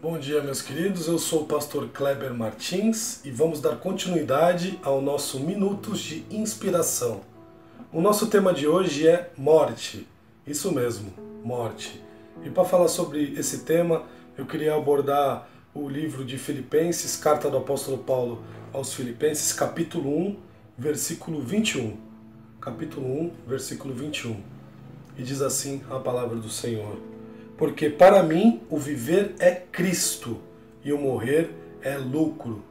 Bom dia, meus queridos, eu sou o pastor Kleber Martins e vamos dar continuidade ao nosso Minutos de Inspiração. O nosso tema de hoje é morte, isso mesmo, morte. E para falar sobre esse tema, eu queria abordar o livro de Filipenses, carta do apóstolo Paulo aos Filipenses, capítulo 1, versículo 21. Capítulo 1, versículo 21. E diz assim a palavra do Senhor: porque para mim o viver é Cristo e o morrer é lucro.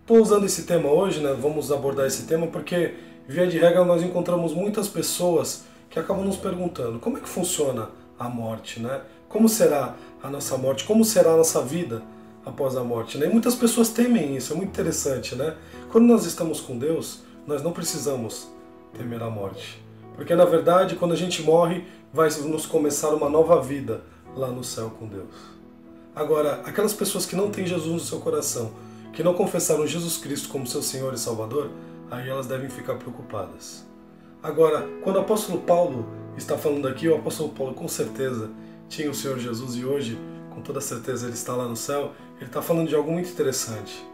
Estou usando esse tema hoje, né? Vamos abordar esse tema porque, via de regra, nós encontramos muitas pessoas que acabam nos perguntando como é que funciona a morte, né? Como será a nossa morte? Como será a nossa vida após a morte, né? E muitas pessoas temem isso, é muito interessante, né? Quando nós estamos com Deus, nós não precisamos temer a morte. Porque, na verdade, quando a gente morre, vai nos começar uma nova vida lá no céu com Deus. Agora, aquelas pessoas que não têm Jesus no seu coração, que não confessaram Jesus Cristo como seu Senhor e Salvador, aí elas devem ficar preocupadas. Agora, quando o apóstolo Paulo está falando aqui, o apóstolo Paulo com certeza tinha o Senhor Jesus e hoje, com toda certeza, ele está lá no céu. Ele está falando de algo muito interessante.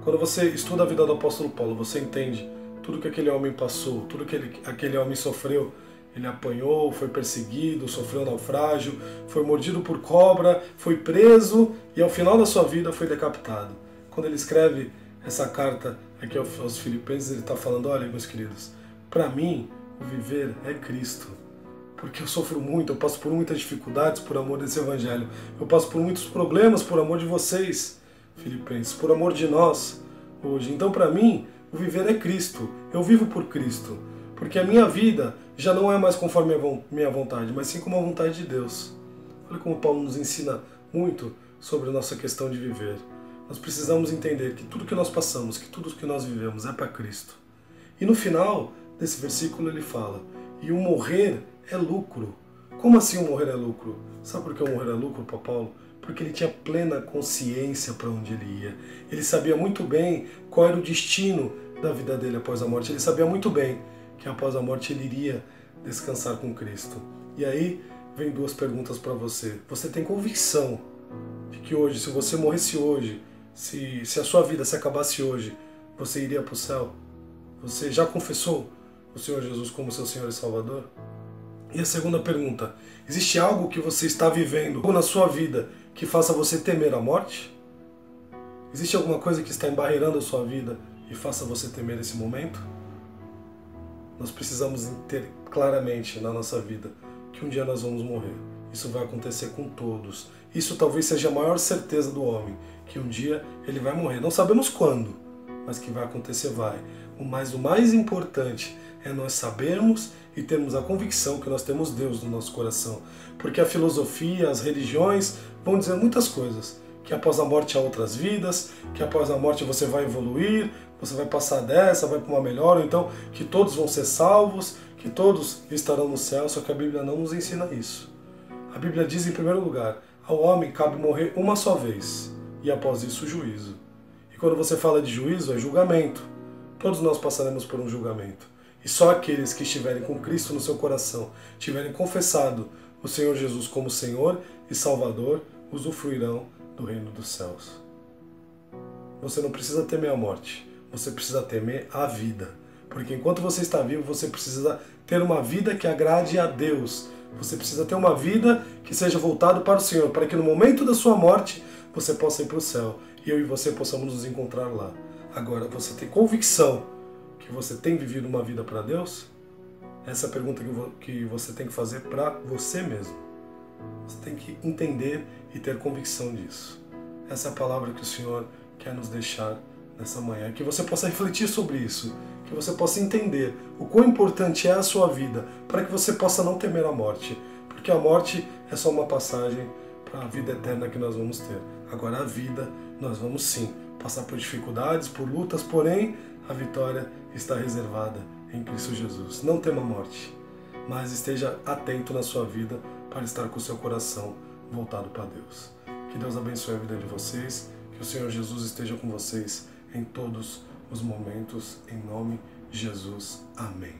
Quando você estuda a vida do apóstolo Paulo, você entende tudo que aquele homem passou, tudo que aquele homem sofreu. Ele apanhou, foi perseguido, sofreu naufrágio, foi mordido por cobra, foi preso e ao final da sua vida foi decapitado. Quando ele escreve essa carta aqui aos Filipenses, ele está falando: olha, meus queridos, para mim o viver é Cristo. Porque eu sofro muito, eu passo por muitas dificuldades por amor desse evangelho. Eu passo por muitos problemas por amor de vocês, Filipenses, por amor de nós hoje. Então, para mim, o viver é Cristo. Eu vivo por Cristo. Porque a minha vida já não é mais conforme a minha vontade, mas sim como a vontade de Deus. Olha como Paulo nos ensina muito sobre a nossa questão de viver. Nós precisamos entender que tudo que nós passamos, que tudo que nós vivemos é para Cristo. E no final desse versículo ele fala: e o morrer é lucro. Como assim o morrer é lucro? Sabe por que o morrer é lucro para Paulo? Porque ele tinha plena consciência para onde ele ia. Ele sabia muito bem qual era o destino da vida dele após a morte. Ele sabia muito bem que após a morte ele iria descansar com Cristo. E aí vem duas perguntas para você. Você tem convicção de que hoje, se você morresse hoje, se a sua vida se acabasse hoje, você iria para o céu? Você já confessou o Senhor Jesus como seu Senhor e Salvador? E a segunda pergunta: existe algo que você está vivendo na sua vida que faça você temer a morte? Existe alguma coisa que está embarreirando a sua vida e faça você temer esse momento? Nós precisamos ter claramente na nossa vida que um dia nós vamos morrer. Isso vai acontecer com todos. Isso talvez seja a maior certeza do homem, que um dia ele vai morrer. Não sabemos quando, mas que vai acontecer, vai. Mas o mais importante é nós sabermos e termos a convicção que nós temos Deus no nosso coração. Porque a filosofia, as religiões vão dizer muitas coisas. Que após a morte há outras vidas, que após a morte você vai evoluir, você vai passar dessa, vai para uma melhor, ou então que todos vão ser salvos, que todos estarão no céu, só que a Bíblia não nos ensina isso. A Bíblia diz, em primeiro lugar, ao homem cabe morrer uma só vez, e após isso o juízo. E quando você fala de juízo, é julgamento. Todos nós passaremos por um julgamento. E só aqueles que estiverem com Cristo no seu coração, tiverem confessado o Senhor Jesus como Senhor e Salvador, usufruirão do reino dos céus. Você não precisa temer a morte, você precisa temer a vida. Porque enquanto você está vivo, você precisa ter uma vida que agrade a Deus. Você precisa ter uma vida que seja voltada para o Senhor, para que no momento da sua morte você possa ir para o céu e eu e você possamos nos encontrar lá. Agora, você tem convicção que você tem vivido uma vida para Deus? Essa é a pergunta que você tem que fazer para você mesmo. Você tem que entender e ter convicção disso. Essa é a palavra que o Senhor quer nos deixar nessa manhã. Que você possa refletir sobre isso. Que você possa entender o quão importante é a sua vida para que você possa não temer a morte. Porque a morte é só uma passagem para a vida eterna que nós vamos ter. Agora a vida, nós vamos sim passar por dificuldades, por lutas, porém a vitória está reservada em Cristo Jesus. Não tema a morte, mas esteja atento na sua vida para estar com o seu coração voltado para Deus. Que Deus abençoe a vida de vocês, que o Senhor Jesus esteja com vocês em todos os momentos, em nome de Jesus. Amém.